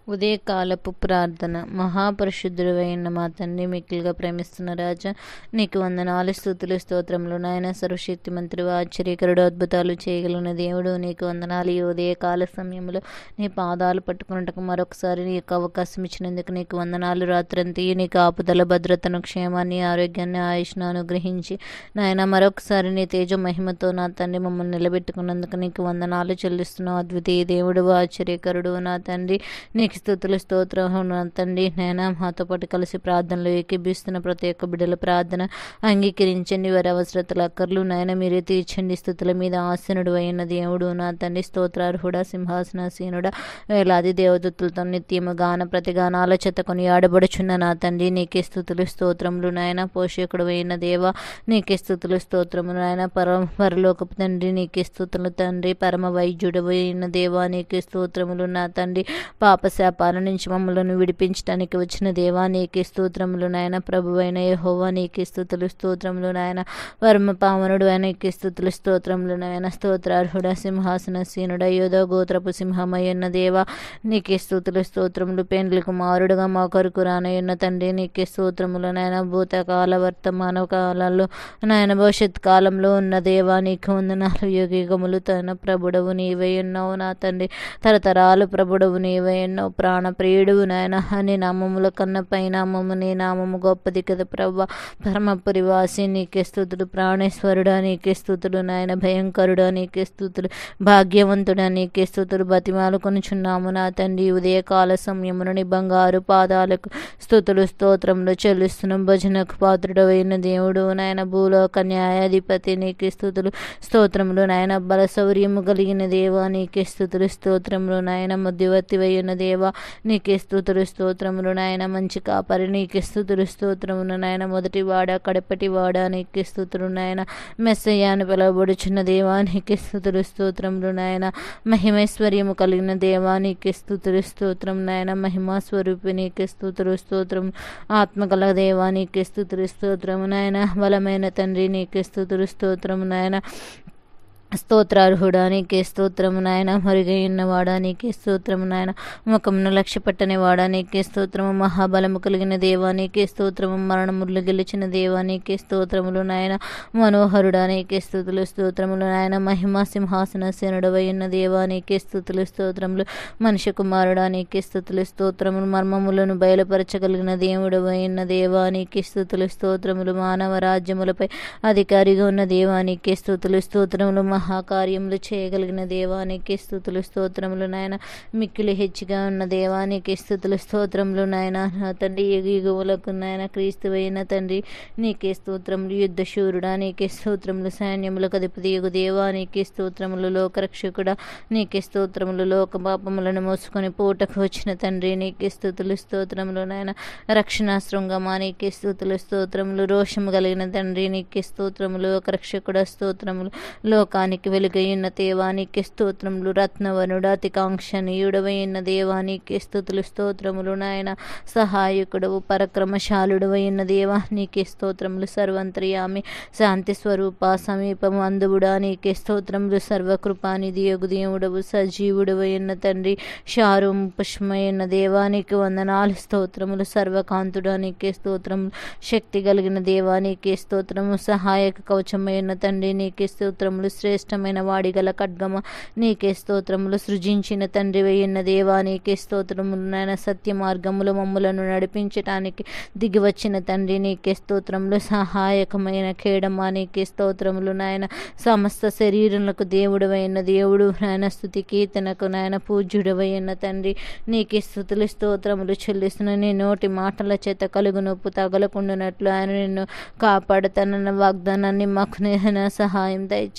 ఉదయకాలపు ప్రార్థన. మహాపరిశుద్ధుడవైన మా తండ్రి, మిక్కిలిగా ప్రేమిస్తున్న రాజా, నీకు వందనాలు, స్తుతులు, స్తోత్రములు. నాయన సర్వశక్తిమంతుడు, ఆశ్చర్యకరుడు, అద్భుతాలు చేయగలిగిన దేవుడు, నీకు వందనాలు. ఈ ఉదయకాల సమయంలో నీ పాదాలు పట్టుకున్నట్టుకు మరొకసారి నీకు అవకాశం ఇచ్చినందుకు నీకు వందనాలు. రాత్రంతా నీ కాపుదల, భద్రతను, క్షేమాన్ని, ఆరోగ్యాన్ని, ఆయుష్ను అనుగ్రహించి నాయన మరొకసారి నీ తేజ మహిమతో నా తండ్రి మమ్మల్ని నిలబెట్టుకున్నందుకు నీకు వందనాలు చెల్లిస్తున్నావు. అద్వితీయ దేవుడు, ఆశ్చర్యకరుడు నా తండ్రి, నీకు స్తుతులు, స్తోత్రం నా తండ్రి. నాయన మాతో పాటు కలిసి ప్రార్థనలు ఏకీభిస్తున్న ప్రతి ఒక్క బిడ్డల ప్రార్థన అంగీకరించండి. వారి అవసరతల అక్కర్లు నాయన మీరే తీర్చండి. స్థుతుల మీద ఆసనుడు అయిన దేవుడు నా తండ్రి, స్తోత్రార్హుడ, సింహాసనాసీనుడ, వేలాది దేవదత్తులతో నిత్యము గాన ప్రతిగానాల చేత కొని ఆడబడుచున్న నా తండ్రి, నీకే స్థుతులు, స్తోత్రములు. నాయన పోషకుడు అయిన దేవ, నీకే స్థుతులు, స్తోత్రములు. నాయన పరలోకపు తండ్రి, నీకే స్థుతులు తండ్రి. పరమ వైద్యుడు అయిన దేవా, నీకే స్తోత్రములు నా తండ్రి. పాపశాపాల నుంచి మమ్మలను విడిపించడానికి వచ్చిన దేవా, నీకే స్తోత్రములు. నాయన ప్రభువైన యెహోవా, నీకే స్తుతులు, స్తోత్రములు. నాయన పరమ పావనుడు అయిన నీకే స్తుతులు, స్తోత్రములు. నాయన స్తోత్రార్హుడ, సింహాసనసీనుడ, యోధ గోత్రపు సింహమయ్యున్న దేవా, నీకే స్తుతులు, స్తోత్రములు. పెండ్లి కుమారుడుగా మా కొరకు రానయ్యున్న తండ్రి, నీకే స్తోత్రములు. నాయన భూతకాల, వర్తమాన కాలాల్లో, నాయన భవిష్యత్ కాలంలో ఉన్న దేవా, నీకు వందనాలు. యుగయుగములు తన ప్రభుడవు నీవై ఉన్నావు నా తండ్రి. తరతరాలు ప్రభుడవు నీవై ఉన్నావు. ప్రాణప్రియుడువు నాయన. నీ నామముల కన్నా పైనామము, నీ నామము గొప్పది కదా ప్రభా. పరమపురి వాసి నీకే స్తుతులు. ప్రాణేశ్వరుడా నీకే స్తుతులు. నాయన భయంకరుడా నీకే స్తుతులు. భాగ్యవంతుడా నీకే స్తుతులు. బతిమాలు కొనుచున్నాము నా తండ్రి. ఉదయకాల సమయమున నీ బంగారు పాదాలకు స్తుతులు, స్తోత్రములు చెల్లిస్తున్నాం. భజనకు పాత్రుడవైన దేవుడు నాయన, భూలోక న్యాయాధిపతి నీకే స్తుతులు, స్తోత్రములు. నాయన బలశౌర్యము కలిగిన దేవా, నీకే స్తుతులు, స్తోత్రములు. నాయన మధ్యవర్తివై ఉన్న దేవా, నీకే స్తుతులు, స్తోత్రములు. నాయన మంచి కాపరి, నీకే స్తుతులు, స్తోత్రములు. నాయన మొదటి వాడ, కడపటి వాడ, నీకే స్తుతులు. నాయన మెస్సయ్య అని పిలువబడుచున్న దేవా, నీకే స్తుతులు, స్తోత్రములు. నాయన మహిమైశ్వర్యము కలిగిన దేవా, నీకే స్తుతులు, స్తోత్రం. నాయన మహిమా స్వరూపి, నీకే స్తుతులు, స్తోత్రం. ఆత్మగల దేవా, నీకే స్తుతులు, స్తోత్రము. నాయన బలమైన తండ్రి, నీకే స్తుతులు, స్తోత్రము. నాయన స్తోత్రార్హుడా, నీకే స్తోత్రము. నాయన మరుగైన వాడా, నీకే స్తోత్రము. నాయన ముఖమును లక్ష్య పెట్టని వాడా, నీకే స్తోత్రము. మహాబలము కలిగిన దేవా, నీకే స్తోత్రము. మరణములు గెలిచిన దేవా, నీకే స్తోత్రములు. నాయన మనోహరుడా, నీకే స్తుతులు, స్తోత్రములు. నాయన మహిమా సింహాసనసేనుడవై ఉన్న దేవా, నీకే స్తుతులు, స్తోత్రములు. మనిషి కుమారుడా, నీకే స్తుతులు, స్తోత్రములు. మర్మములను బయలుపరచగలిగిన దేవుడవై ఉన్న దేవా, నీకే స్తుతులు, స్తోత్రములు. మానవ రాజ్యములపై అధికారిగా ఉన్న దేవా, నీకే స్తుతులు, స్తోత్రములు. మహాకార్యములు చేయగలిగిన దేవానికి స్తుతులు, స్తోత్రములు. నాయన మిక్కిలి హెచ్చుగా ఉన్న దేవానికి స్తుతులు, స్తోత్రములు. నాయన నా తండ్రి, యుగయుగములకు నాయన క్రీస్తువైన తండ్రి, నీకే స్తోత్రములు. యుద్ధశూరుడా, నీకే స్తోత్రములు. సైన్యములకు అధిపతి యుగ దేవా, నీకే స్తోత్రములు. లోకరక్షకుడా, నీకే స్తోత్రములు. లోక పాపములను మోసుకొని పూటకు వచ్చిన తండ్రి, నీకే స్తుతులు, స్తోత్రములు. నాయన రక్షణాశృంగమా, నీకే స్తుతులు, స్తోత్రములు. రోషము కలిగిన తండ్రి, నీకే స్తోత్రములు. లోకరక్షకుడా, స్తోత్రములు. లోకానికి వెలుగైన దేవానికి స్తోత్రములు. రత్నవనుడు, అతి కాంక్షణీయుడవైన దేవానికి స్తుతులు, స్తోత్రములు. నాయన సహాయకుడవు, పరక్రమశాలుడవైన దేవా, నీకే స్తోత్రములు. సర్వంతర్యామి, శాంతి స్వరూప, సమీపము అందువుడా, నీకే స్తోత్రములు. సర్వకృపానిధి యొగు దేవుడవు, సజీవుడవైన తండ్రి, శారుం పుష్పమైన దేవానికి వందనాలు, స్తోత్రములు. సర్వకాంతుడా, నీకే స్తోత్రములు. శక్తి కలిగిన దేవానికి స్తోత్రము. సహాయక కవచమైన తండ్రి, నీకే స్తోత్రములు. శ్రేష్టమైన వాడిగల ఖడ్గమ, నీకే స్తోత్రములు. సృజించిన తండ్రి వేయున్న దేవా, నీకే స్తోత్రములు. నాయన సత్య మార్గములు మమ్ములను నడిపించటానికి దిగివచ్చిన తండ్రి, నీకే స్తోత్రములు. సహాయకమైన కేడమా, నీకే స్తోత్రములు. నాయన సమస్త శరీరములకు దేవుడవైన దేవుడు, నాయన స్తుతి కీర్తనకు నాయన పూజ్యుడవైన తండ్రి, నీకే స్తుతులు, స్తోత్రములు చెల్లిస్తున్న. నీ నోటి మాటల చేత కలుగు నొప్పు తగలకుండానట్లు ఆయన నిన్ను కాపాడుతానన్న వాగ్దానాన్ని మాకు నేను సహాయం దయచేయండి.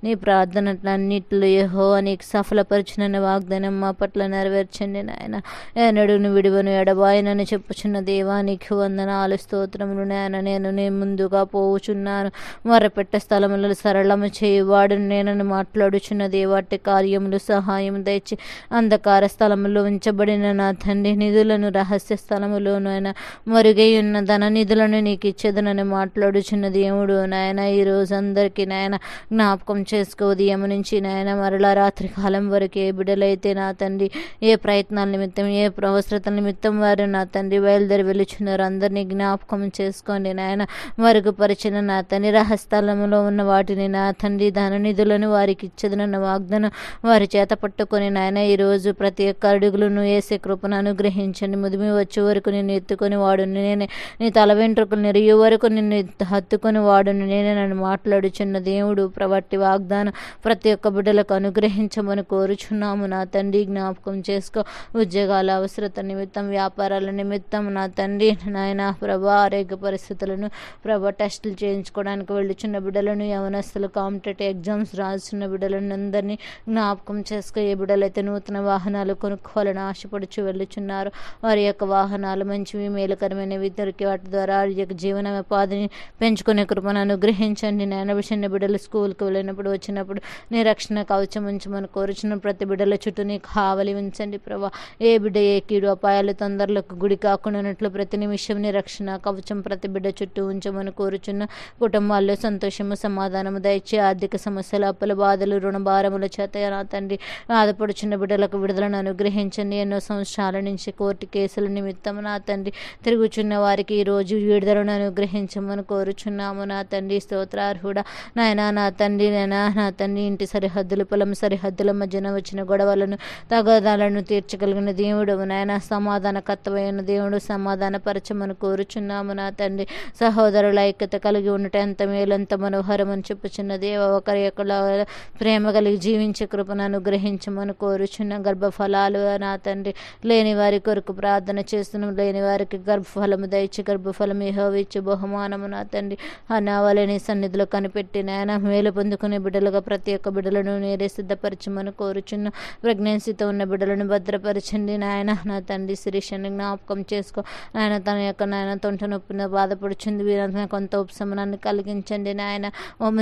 నీ ప్రార్థనలన్నిటిలో యెహోవా నీకు సఫలపరచునన్న వాగ్దానం మా పట్ల నెరవేర్చండి. నాయన ఎన్నడూ విడువను ఎడబాయనని చెప్పుచున్న దేవానికి వందనాలు, స్తోత్రములు. నాయన నేను ముందుగా పోవుచున్నాను. మొరపెట్ట స్థలములను సరళము చేయువాడు నేనని మాట్లాడుచున్న దేవాటి కార్యములు సహాయం దయచి. అంధకార స్థలములో ఉంచబడిన నా తండ్రి, నిధులను రహస్య స్థలములోనైనా మరుగై ఉన్న ధన నిధులను నీకు ఇచ్చేదనని మాట్లాడుచున్న దేవుడు నాయన, ఈ రోజు అందరికీ నాయన జ్ఞాపకం చేసుకో. ఉదయం నుంచి నాయన మరలా రాత్రి కాలం వరకు ఏ బిడ్డలైతే నా తండ్రి ఏ ప్రయత్నాల నిమిత్తం ఏ అవసరతల నిమిత్తం వారు నా తండ్రి బయలుదేరి వెళ్ళుచున్నారు అందరినీ జ్ఞాపకం చేసుకోండి నాయన. మరుగుపరిచిన నా తండ్రి రహస్థలంలో ఉన్న వాటిని నా తండ్రి ధన నిధులను వారికి ఇచ్చదనన్న వాగ్దానం వారి చేత పట్టుకొని నాయన ఈరోజు ప్రతి ఒక్క అడుగులను వేసే కృపను అనుగ్రహించండి. ముదిమి వచ్చే వరకు నిన్ను ఎత్తుకొని వాడు నేనే, నీ తల వెంట్రుకలు నెరియు వరకు నిన్ను హత్తుకొని వాడు నేనే నన్ను మాట్లాడుచున్న దేవుడు ప్రవట్టి వాగ్దానం ప్రతి ఒక్క బిడ్డలకు అనుగ్రహించమని కోరుచున్నాము నా తండ్రి. జ్ఞాపకం చేసుకో. ఉద్యోగాల అవసరత నిమిత్తం వ్యాపారాల నిమిత్తం నా తండ్రి నాయన ప్రభా ఆరోగ్య పరిస్థితులను ప్రభా టెస్టులు చేయించుకోవడానికి వెళ్ళుచున్న బిడ్డలను యవనస్తులు కాంపిటేటివ్ ఎగ్జామ్స్ రాస్తున్న బిడ్డలను అందరినీ జ్ఞాపకం చేసుకో. ఏ బిడ్డలైతే నూతన వాహనాలు కొనుక్కోవాలని ఆశపడుచు వెళ్ళుచున్నారు వారి యొక్క వాహనాలు మంచివి మేలుకరమైనవి దొరికి వాటి ద్వారా వారి యొక్క జీవనోపాధిని పెంచుకునే కృపను అనుగ్రహించండి నాయన. చిన్న బిడ్డలు స్కూల్కి వెళ్ళినప్పుడు వచ్చినప్పుడు నీ రక్షణ కవచం ఉంచమని కోరుచున్న ప్రతి బిడ్డల చుట్టూ నీ కావలి ఉంచండి ప్రభా. ఏ బిడ్డ ఏ కీడు అపాయాలు తొందరలకు గుడి కాకుండానట్లు ప్రతి నిమిషం నీ రక్షణ కవచం ప్రతి బిడ్డ చుట్టూ ఉంచమని కోరుచున్న కుటుంబాల్లో సంతోషము సమాధానము దయచే. ఆర్థిక సమస్యలు అప్పుల బాధలు రుణ భారముల చేత నా తండ్రి బాధపడుచున్న బిడ్డలకు విడుదలను అనుగ్రహించండి. ఎన్నో సంవత్సరాల నుంచి కోర్టు కేసుల నిమిత్తం నా తండ్రి తిరుగుచున్న వారికి ఈ రోజు విడుదలను అనుగ్రహించమని కోరుచున్నాము నా తండ్రి. స్తోత్రార్హుడా నాయనా నా తండ్రి నా తండ్రి ఇంటి సరిహద్దులు పొలం సరిహద్దుల మధ్యన వచ్చిన గొడవలను తగాదాలను తీర్చగలిగిన దేవుడు నాయన. సమాధానకర్తమైన దేవుడు సమాధానపరచమని కోరుచున్నాము నా తండ్రి. సహోదరుల ఐక్యత కలిగి ఉండటం ఎంత మేలు ఎంత మనోహరం అని చెప్పుచున్న దేవ ఒకరి యొక్క ప్రేమ కలిగి జీవించే కృపను అనుగ్రహించమని కోరుచున్న గర్భఫలాలు నా తండ్రి లేని వారి కొరకు ప్రార్థన చేస్తున్నాం. లేని వారికి గర్భఫలము దయచి గర్భఫలం యెహోవా ఇచ్చు బహుమానము నా తండ్రి. అనావలని సన్నిధిలో కనిపెట్టి నాయన మేలు పొందుకునే బిడ్డలుగా ప్రతి ఒక్క బిడ్డలను నేరే సిద్ధపరచమని కోరుచున్న. ప్రెగ్నెన్సీతో ఉన్న బిడ్డలను భద్రపరచండి నాయన నా తండ్రి. శిరీషని జ్ఞాపకం చేసుకో నాయన. తన యొక్క నాయన తొంట నొప్పిన బాధపడుచుంది వీరంతా కొంత ఉపశమనాన్ని కలిగించండి నాయన.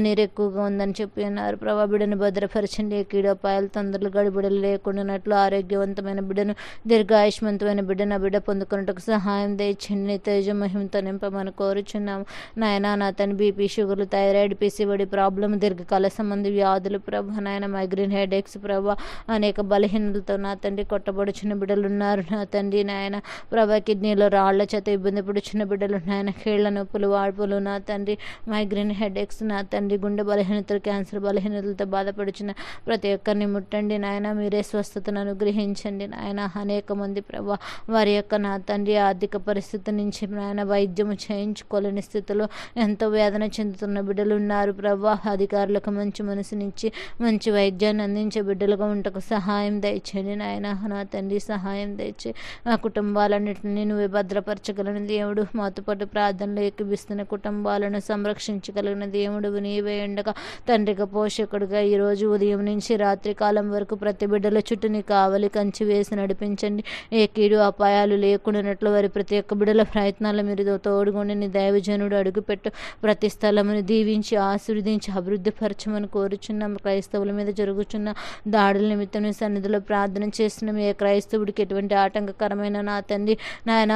నీరు ఎక్కువగా ఉందని చెప్పి అన్నారు ప్రభా. బిడ్డను భద్రపరచండి. కీడోపాయాలు తొందరలు గడిబిడలు లేకుండానట్లు ఆరోగ్యవంతమైన బిడ్డను దీర్ఘాయుష్మంతమైన బిడ్డను బిడ్డ పొందుకున్నట్టుకు సహాయం దయచండి. నీ తేజ మహిమతో నింపమని కోరుచున్నాము నాయన. నా తన బీపీ షుగర్లు థైరాయిడ్ పీసీఓడి ప్రాబ్లం దీర్ఘకాల సంబంధి వ్యాధులు ప్రభా నాయన మైగ్రేన్ హెడేక్స్ ప్రభా అనేక బలహీనతలతో నా తండ్రి కొట్టబడుచున్న బిడ్డలు ఉన్నారు నా తండ్రి నాయన. ప్రభా కిడ్నీలో రాళ్ల చేత ఇబ్బంది పడుచున్న బిడ్డలు నాయన. కీళ్ల నొప్పులు వాడుపులు నా తండ్రి మైగ్రేన్ హెడేక్స్ నా తండ్రి. గుండె బలహీనతలు క్యాన్సర్ బలహీనతలతో బాధపడుచున్న ప్రతి ఒక్కరిని ముట్టండి నాయన. మీరే స్వస్థతను అనుగ్రహించండి నాయన. అనేక మంది ప్రభా వారి యొక్క నా తండ్రి ఆర్థిక పరిస్థితి నుంచి నాయన వైద్యము చేయించుకోలేని స్థితిలో ఎంతో వేదన చెందుతున్న బిడ్డలు ఉన్నారు ప్రభా. అధికారులకు మంచి మనసునిచ్చి మంచి వైద్యాన్ని అందించే బిడ్డలుగా ఉంటకు సహాయం దయచేయండి నాయన. నా తండ్రి సహాయం దయచే. ఆ కుటుంబాలన్నింటినీ నువ్వే భద్రపరచగలిగిన దేవుడు. మాతో పాటు ప్రార్థనలు ఎక్కిపిస్తున్న కుటుంబాలను సంరక్షించగలిగిన దేవుడు నీవే ఉండగా తండ్రిగా పోషకుడుగా ఈరోజు ఉదయం నుంచి రాత్రి కాలం వరకు ప్రతి బిడ్డల చుట్టూ నీ కావలి కంచి వేసి నడిపించండి. ఏ కీడు అపాయాలు లేకుండానట్లు వారి ప్రతి ఒక్క బిడ్డల ప్రయత్నాలు మీరు తోడుగుండి నీ దైవజనుడు అడుగుపెట్టు ప్రతి స్థలమును దీవించి ఆశీర్వదించి అభివృద్ధి పరచమని కోరుచున్నాం. క్రైస్తవుల మీద జరుగుతున్న దాడుల నిమిత్తం నీ సన్నిధిలో ప్రార్థన చేస్తున్నాం. ఏ క్రైస్తవుడికి ఎటువంటి ఆటంకకరమైన నా తండ్రి నాయన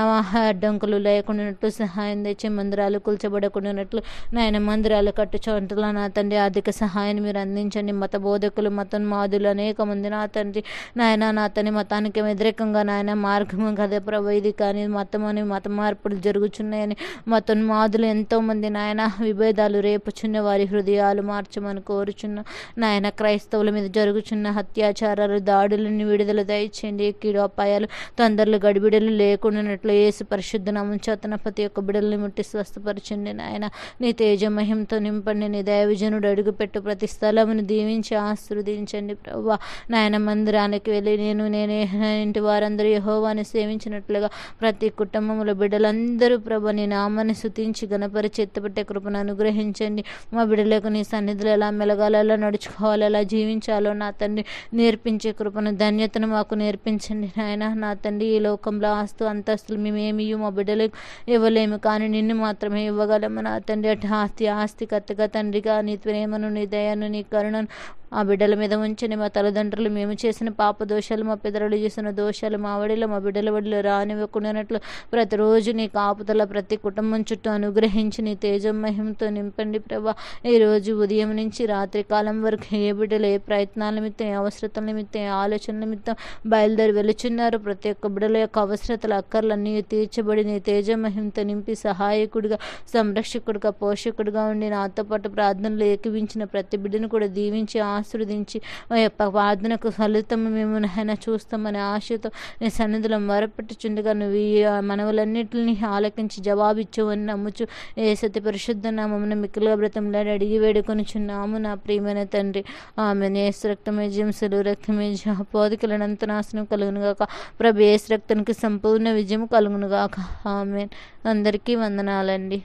అడ్డంకులు లేకుండానట్లు సహాయం తెచ్చే. మందిరాలు కూల్చబడకుండానట్లు నాయన మందిరాలు కట్టు చోట్ల నా తండ్రి ఆర్థిక సహాయాన్ని మీరు అందించండి. మత బోధకులు మతోన్మాదులు అనేక మంది నా తండ్రి నాయన నా తండ్రి మతానికి వ్యతిరేకంగా నాయన మార్గము కదా ప్రభు ఇది కానీ మతం అని మత మార్పులు జరుగుతున్నాయని మతోన్మాదులు ఎంతోమంది నాయన విభేదాలు రేపుచున్న వారి హృదయాలు మార్చమని కోరుచున్న నాయన. క్రైస్తవుల మీద జరుగుచున్న అత్యాచారాలు దాడులను విడుదల దయచేయండి. కీడు అపాయాలు తొందరలు గడిబిడలు లేకుండానట్లు యేసు పరిశుద్ధ నామం చేతన ప్రతి ఒక్క బిడల్ని ముట్టి స్వస్థపరచండి నాయన. నీ తేజ మహిమతో నింపండి. నీ దైవజనుడు అడుగుపెట్టు ప్రతి స్థలమును దీవించి ఆశీర్వదించండి ప్రభా నాయన. మందిరానికి వెళ్ళి నేనే ఇంటి వారందరూ యెహోవాను సేవించినట్లుగా ప్రతి కుటుంబంలో బిడ్డలందరూ ప్రభా నీ నామాన్ని స్తుతించి గణపరిచి ఎత్తపట్టే కృపను అనుగ్రహించండి. మా బిడ్డలకు నీ సన్నిధిలో ఎలా మెలగాలో ఎలా నడుచుకోవాలో ఎలా జీవించాలో నా తండ్రి నేర్పించే కృపను ధన్యతను మాకు నేర్పించండి నాయన. నా తండ్రి ఈ లోకంలో అంతస్తులు మేమేమి మా బిడ్డలకు ఇవ్వలేము కానీ నిన్ను మాత్రమే ఇవ్వగలము నా తండ్రి. అటు ఆస్తికర్తగా తండ్రిగా నీ ప్రేమను నీ దయను నీ కరుణను ఆ బిడ్డల మీద ఉంచండి. మా తల్లిదండ్రులు మేము చేసిన పాప దోషాలు, మా పితరులు చేసిన దోషాలు మా వడిలో మా బిడ్డల వడిలో రానివ్వకుండానట్లు ప్రతిరోజు నీ కాపుదల ప్రతి కుటుంబం చుట్టూ అనుగ్రహించి నీ తేజమహిమతో నింపండి ప్రభా. ఈరోజు ఉదయం నుంచి రాత్రి కాలం వరకు ఏ బిడ్డలు ఏ ప్రయత్నాల నిమిత్తం, ఏ అవసరతల నిమిత్తం, ఏ ఆలోచనల నిమిత్తం బయలుదేరి వెళుచున్నారు, ప్రతి ఒక్క బిడ్డల యొక్క అవసరతలు అక్కర్లన్నీ తీర్చబడి నీ తేజమహిమతో నింపి సహాయకుడిగా, సంరక్షకుడిగా, పోషకుడిగా ఉండి నాతో పాటు ప్రార్థనలు ఏకీవించిన ప్రతి బిడ్డను కూడా దీవించి ఆశీర్వదించి ఆ యొక్క ప్రార్థనకు ఫలితం మేము నాయన చూస్తామనే ఆశతో నీ సన్నిధిలో మొరపెట్టుచుండగా నువ్వు ఈ మనవులన్నింటినీ ఆలకించి జవాబిచ్చువని నమ్ముచు యేసతి పరిశుద్ధ నామమున మిక్కులుగా బ్రతంలాడి అడిగి వేడుకొనుచున్నాము నా ప్రియమైన తండ్రి. ఆమె యేసు రక్తమే జయం, సెలవు రక్తమే పోదికలనంత నాశనం కలుగునుగాక. ప్రభు యేసు రక్తానికి సంపూర్ణ విజయం కలుగునుగాక. ఆమెన్. అందరికీ వందనాలండి.